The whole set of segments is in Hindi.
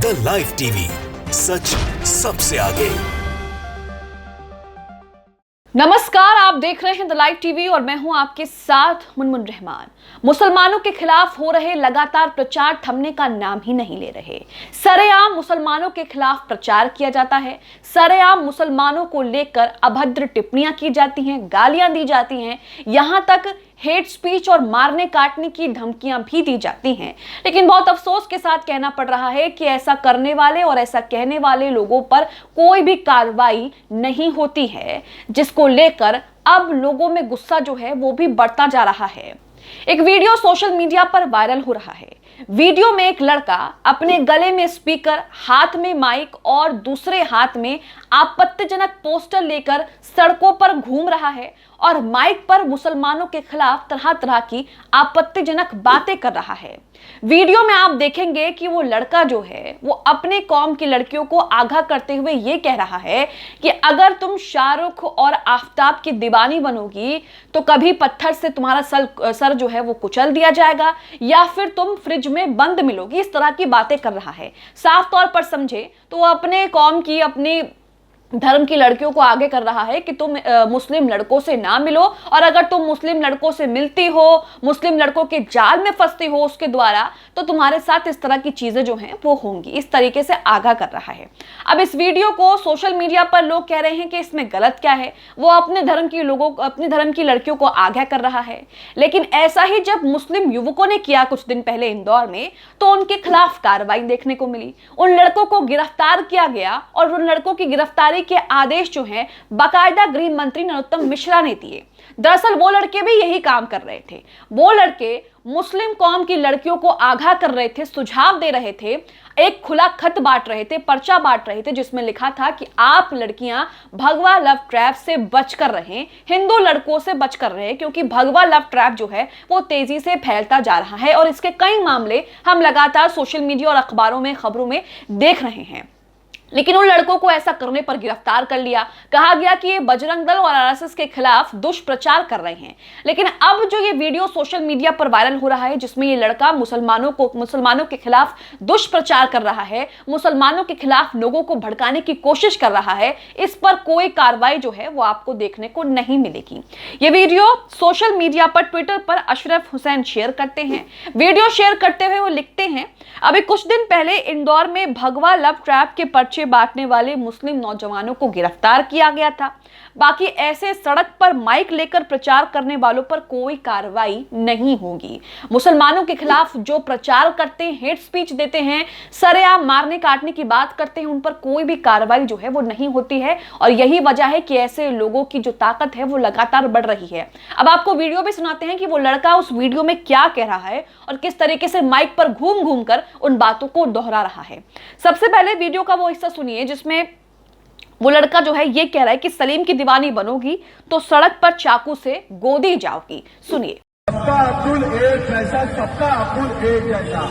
द लाइव टीवी, सच सबसे आगे। नमस्कार, आप देख रहे हैं द लाइव टीवी और मैं हूं आपके साथ मुनमुन रहमान। मुसलमानों के खिलाफ हो रहे लगातार प्रचार थमने का नाम ही नहीं ले रहे। सरेआम मुसलमानों के खिलाफ प्रचार किया जाता है, सरेआम मुसलमानों को लेकर अभद्र टिप्पणियां की जाती हैं, गालियां दी जाती हैं, यहां तक हेट स्पीच और मारने काटने की धमकियां भी दी जाती हैं। लेकिन बहुत अफसोस के साथ कहना पड़ रहा है कि ऐसा करने वाले और ऐसा कहने वाले लोगों पर कोई भी कार्रवाई नहीं होती है, जिसको लेकर अब लोगों में गुस्सा जो है वो भी बढ़ता जा रहा है। एक वीडियो सोशल मीडिया पर वायरल हो रहा है। वीडियो में एक लड़का अपने गले में स्पीकर, हाथ में माइक और दूसरे हाथ में आपत्तिजनक पोस्टर लेकर सड़कों पर घूम रहा है और माइक पर मुसलमानों के खिलाफ तरह तरह की आपत्तिजनक बातें कर रहा है। वीडियो में आप देखेंगे कि वो लड़का जो है वो अपने कौम की लड़कियों को आगाह करते हुए ये कह रहा है कि अगर तुम शाहरुख और आफताब की दीवानी बनोगी तो कभी पत्थर से तुम्हारा सर जो है वो कुचल दिया जाएगा या फिर तुम फ्रिज में बंद मिलोगी। इस तरह की बातें कर रहा है। साफ तौर पर समझे तो वो अपने कौम की, अपने धर्म की लड़कियों को आगे कर रहा है कि तुम मुस्लिम लड़कों से ना मिलो, और अगर तुम मुस्लिम लड़कों से मिलती हो, मुस्लिम लड़कों के जाल में फंसती हो उसके द्वारा, तो तुम्हारे साथ इस तरह की चीजें जो हैं वो होंगी। इस तरीके से आगाह कर रहा है। अब इस वीडियो को सोशल मीडिया पर लोग कह रहे हैं कि इसमें गलत क्या है, वो अपने धर्म की लड़कियों को आगाह कर रहा है। लेकिन ऐसा ही जब मुस्लिम युवकों ने किया कुछ दिन पहले इंदौर में, तो उनके खिलाफ कार्रवाई देखने को मिली। उन लड़कों को गिरफ्तार किया गया और उन लड़कों की गिरफ्तारी के आदेश जो हैं बाकायदा गृह मंत्री नरोत्तम मिश्रा ने दिए। दरअसल वो लड़के भी यही काम कर रहे थे। वो लड़के मुस्लिम कौम की लड़कियों को आगाह कर रहे थे, सुझाव दे रहे थे, एक खुला खत बांट रहे थे, पर्चा बांट रहे थे, जिसमें लिखा था कि आप लड़कियां भगवा लव ट्रैप से बचकर रहें, हिंदू लड़कों से बचकर रहें, क्योंकि भगवा लव ट्रैप जो है वो तेजी से फैलता जा रहा है और इसके कई मामले हम लगातार सोशल मीडिया और अखबारों में, खबरों में देख रहे हैं। लेकिन उन लड़कों को ऐसा करने पर गिरफ्तार कर लिया। कहा गया कि ये बजरंग दल और आरएसएस के खिलाफ दुष्प्रचार कर रहे हैं। लेकिन अब जो ये वीडियो सोशल मीडिया पर वायरल हो रहा है, जिसमें ये लड़का मुसलमानों के खिलाफ दुष्प्रचार कर रहा है, मुसलमानों के खिलाफ लोगों को भड़काने की कोशिश कर रहा है, इस पर कोई कार्रवाई जो है वो आपको देखने को नहीं मिलेगी। ये वीडियो सोशल मीडिया पर, ट्विटर पर अशरफ हुसैन शेयर करते हैं। वीडियो शेयर करते हुए वो लिखते हैं, अभी कुछ दिन पहले इंदौर में भगवा लव ट्रैप के पर्चे बांटने वाले मुस्लिम नौजवानों को गिरफ्तार किया गया था। बाकी ऐसे सड़क पर माइक लेकर प्रचार करने वालों पर कोई कार्रवाई नहीं होगी। मुसलमानों के खिलाफ जो प्रचार करते हैं, हेट स्पीच देते हैं, सरेआम मारने काटने की बात करते हैं, उन पर कोई भी कार्रवाई जो है वो नहीं होती है। और यही वजह है कि ऐसे लोगों की जो ताकत है वो लगातार बढ़ रही है। अब आपको वीडियो भी सुनाते हैं कि वो लड़का उस वीडियो में क्या कह रहा है और किस तरीके से माइक पर घूम घूम कर उन बातों को दोहरा रहा है। सबसे पहले वीडियो का वो हिस्सा सुनिए जिसमें वो लड़का जो है ये कह रहा है कि सलीम की दीवानी बनोगी तो सड़क पर चाकू से गोदी जाओगी। सुनिए। सबका अब्दुल एक जैसा, सबका अब्दुल एक जैसा।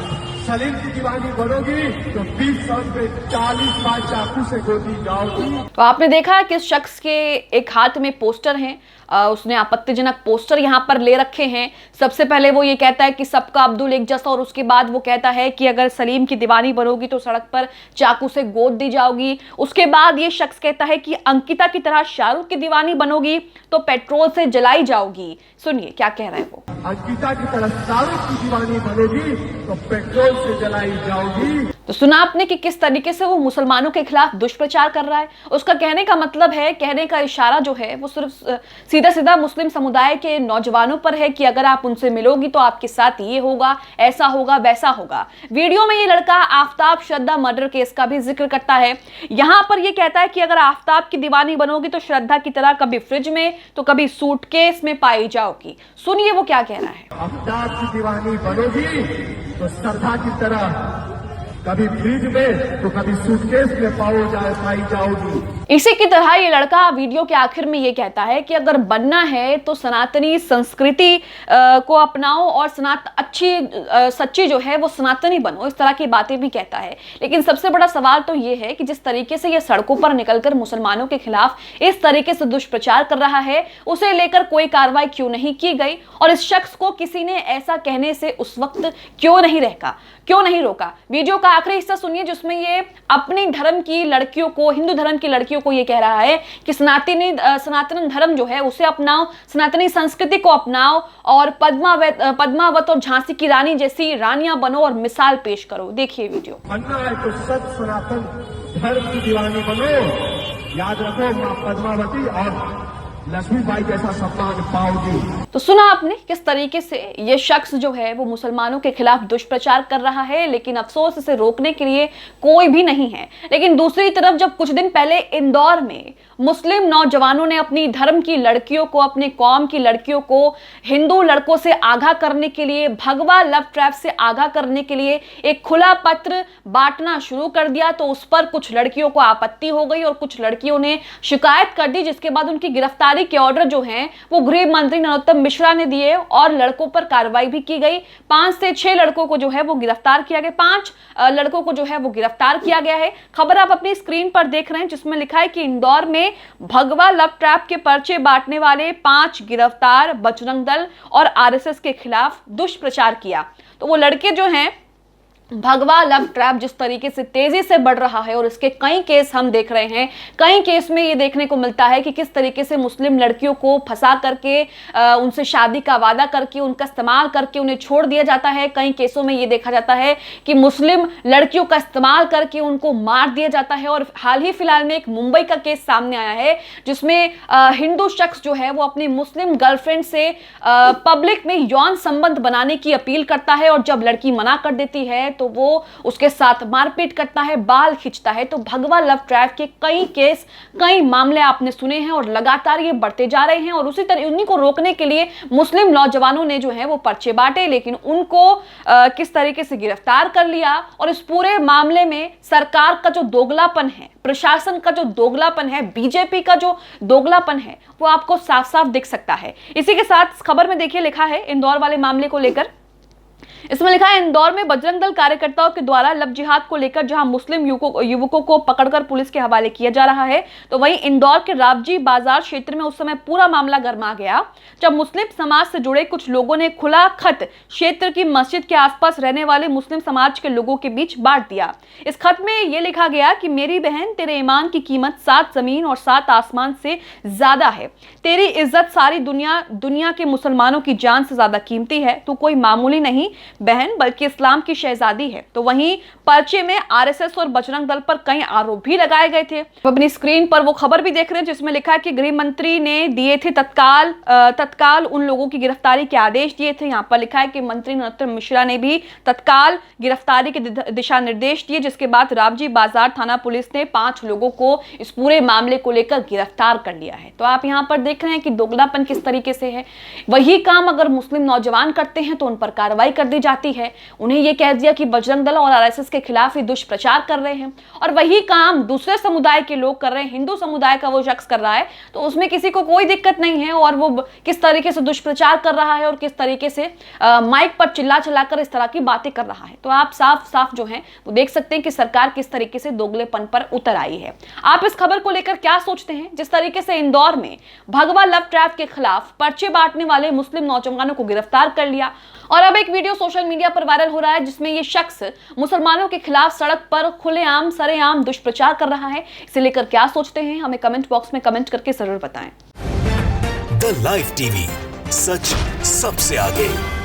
सलीम की दीवानी बनोगी तो 20 साल पे 40 बार चाकू से गोदी जाओगी। तो आपने देखा कि इस शख्स के एक हाथ में पोस्टर हैं, उसने आपत्तिजनक पोस्टर यहाँ पर ले रखे हैं। सबसे पहले वो ये कहता है कि सबका अब्दुल एक जैसा, और उसके बाद वो कहता है कि अगर सलीम की दीवानी बनोगी तो सड़क पर चाकू से गोद दी जाओगी। उसके बाद ये शख्स कहता है कि अंकिता की तरह शाहरुख की दीवानी बनोगी तो पेट्रोल से जलाई जाओगी। सुनिए क्या कह रहा है वो। अंकिता की तरह शाहरुख की दीवानी बनोगी तो पेट्रोल से जलाई जाओगी। तो सुना आपने कि किस तरीके से वो मुसलमानों के खिलाफ दुष्प्रचार कर रहा है। उसका कहने का मतलब है, कहने का इशारा जो है वो सिर्फ सीधा सीधा मुस्लिम समुदाय के नौजवानों पर है कि अगर आप उनसे मिलोगी तो आपके साथ ये होगा, ऐसा होगा, वैसा होगा। वीडियो में ये लड़का आफताब श्रद्धा मर्डर केस का भी जिक्र करता है। यहां पर ये कहता है कि अगर आफताब की दीवानी बनोगी तो श्रद्धा की तरह कभी फ्रिज में तो कभी सूटकेस में पाई जाओगी। सुनिए वो क्या कह रहा है। आफताब की दीवानी बनोगी तो श्रद्धा की तरह कभी फ्रिज में तो कभी सूटकेस में पाई जाओगी। इसी की तरह ये लड़का वीडियो के आखिर में ये कहता है कि अगर बनना है तो सनातनी संस्कृति को अपनाओ और सच्ची जो है वो सनातनी बनो। इस तरह की बातें भी कहता है। लेकिन सबसे बड़ा सवाल तो ये है कि जिस तरीके से ये सड़कों पर निकलकर मुसलमानों के खिलाफ इस तरीके से दुष्प्रचार कर रहा है, उसे लेकर कोई कार्रवाई क्यों नहीं की गई और इस शख्स को किसी ने ऐसा कहने से उस वक्त क्यों नहीं रोका। वीडियो का आखिरी हिस्सा सुनिए जिसमें ये अपनी धर्म की लड़कियों को, हिंदू धर्म की लड़कियों को ये कह रहा है कि सनातन धर्म जो है उसे अपनाओ, सनातनी संस्कृति को अपनाओ और पद्मावत और झांसी की रानी जैसी रानियां बनो और मिसाल पेश करो। देखिए वीडियो। बनना है तो सच सनातन धर्म की दीवानी बनो, याद रखो मां पद्मावती और लक्ष्मीबाई जैसा सम्मान पाओगी। तो सुना आपने किस तरीके से ये शख्स जो है वो मुसलमानों के खिलाफ दुष्प्रचार कर रहा है, लेकिन अफसोस इसे रोकने के लिए कोई भी नहीं है। लेकिन दूसरी तरफ जब कुछ दिन पहले इंदौर में मुस्लिम नौजवानों ने अपनी धर्म की लड़कियों को, अपने कौम की लड़कियों को हिंदू लड़कों से आगाह करने के लिए, भगवा लव ट्रैप से आगाह करने के लिए एक खुला पत्र बांटना शुरू कर दिया, तो उस पर कुछ लड़कियों को आपत्ति हो गई और कुछ लड़कियों ने शिकायत कर दी, जिसके बाद उनकी गिरफ्तारी के ऑर्डर जो हैं वो गृह मंत्री नरोत्तम मिश्रा ने दिए और लड़कों पर कार्रवाई भी की गई। 5 से 6 लड़कों को जो है वो गिरफ्तार किया गया, 5 लड़कों को जो है वो गिरफ्तार किया गया है। खबर आप अपनी स्क्रीन पर देख रहे हैं जिसमें लिखा है कि इंदौर में भगवा लव ट्रैप के पर्चे बांटने वाले 5 गिरफ्तार, बजरंग दल और आरएसएस के खिलाफ दुष्प्रचार किया। तो वो लड़के जो हैं, भगवा लव ट्रैप जिस तरीके से तेजी से बढ़ रहा है और इसके कई केस हम देख रहे हैं, कई केस में ये देखने को मिलता है कि किस तरीके से मुस्लिम लड़कियों को फंसा करके उनसे शादी का वादा करके, उनका इस्तेमाल करके उन्हें छोड़ दिया जाता है। कई केसों में ये देखा जाता है कि मुस्लिम लड़कियों का इस्तेमाल करके उनको मार दिया जाता है। और हाल ही फिलहाल में एक मुंबई का केस सामने आया है जिसमें हिंदू शख्स जो है वो अपनी मुस्लिम गर्लफ्रेंड से पब्लिक में यौन संबंध बनाने की अपील करता है और जब लड़की मना कर देती है तो वो उसके साथ मारपीट करता है, बाल खींचता है। तो भगवा लव ट्रैप के कई केस, कई मामले आपने सुने हैं और लगातार ये बढ़ते जा रहे हैं। और उसी तरह उन्हीं को रोकने के लिए मुस्लिम नौजवानों ने जो है वो पर्चे बांटे, लेकिन उनको किस तरीके से गिरफ्तार कर लिया। और इस पूरे मामले में सरकार का जो दोगलापन है, प्रशासन का जो दोगलापन है, बीजेपी का जो दोगलापन है, वो आपको साफ साफ दिख सकता है। इसी के साथ इस खबर में देखिए लिखा है इंदौर वाले मामले को लेकर, इसमें लिखा है इंदौर में बजरंग दल कार्यकर्ताओं के द्वारा लव जिहाद को लेकर जहां मुस्लिम युवकों को पकड़कर पुलिस के हवाले किया जा रहा है, तो वहीं इंदौर के रावजी बाजार क्षेत्र में उस समय पूरा मामला गर्मा गया जब मुस्लिम समाज से जुड़े कुछ लोगों ने खुला खत क्षेत्र की मस्जिद के आसपास रहने वाले मुस्लिम समाज के लोगों के बीच बांट दिया। इस खत में यह लिखा गया कि मेरी बहन, तेरे ईमान की कीमत 7 जमीन और 7 आसमान से ज्यादा है। तेरी इज्जत सारी दुनिया के मुसलमानों की जान से ज्यादा कीमती है। तू कोई मामूली नहीं बहन बल्कि इस्लाम की शहजादी है। तो वहीं पर्चे में आरएसएस और बजरंग दल पर कई आरोप भी लगाए गए थे। अपनी स्क्रीन पर वो खबर भी देख रहे हैं जिसमें लिखा है कि गृह मंत्री ने दिए थे तत्काल उन लोगों की गिरफ्तारी के आदेश दिए थे। यहाँ पर लिखा है कि मंत्री नरोत्तम मिश्रा ने भी तत्काल गिरफ्तारी के दिशा निर्देश दिए, जिसके बाद रावजी बाजार थाना पुलिस ने 5 लोगों को इस पूरे मामले को लेकर गिरफ्तार कर लिया है। तो आप यहाँ पर देख रहे हैं कि दोगलापन किस तरीके से है। वही काम अगर मुस्लिम नौजवान करते हैं तो उन पर कार्रवाई कर दी जाती है। उन्हें यह कह दिया कि बजरंग दल और आरएसएस के खिलाफ ही दुष्प्रचार कर रहे हैं, और वही काम दूसरे समुदाय के लोग कर रहे हैं, हिंदू समुदाय का वो शख्स कर रहा है, तो उसमें किसी को कोई दिक्कत नहीं है। और वो किस तरीके से दुष्प्रचार कर रहा है और किस तरीके से माइक पर चिल्ला चिल्लाकर इस तरह की बातें कर रहा है। तो आप साफ साफ जो है वो देख सकते हैं कि सरकार किस तरीके से दोगलेपन पर उतर आई है। आप इस खबर को लेकर क्या सोचते हैं? जिस तरीके से इंदौर में भगवा लव ट्रैप के खिलाफ पर्चे बांटने वाले मुस्लिम नौजवानों को गिरफ्तार कर लिया, और अब एक वीडियो सोशल मीडिया पर वायरल हो रहा है जिसमें ये शख्स मुसलमानों के खिलाफ सड़क पर खुलेआम सरेआम दुष्प्रचार कर रहा है। इसे लेकर क्या सोचते हैं हमें कमेंट बॉक्स में कमेंट करके जरूर बताएं। द लाइव टीवी, सच सबसे आगे।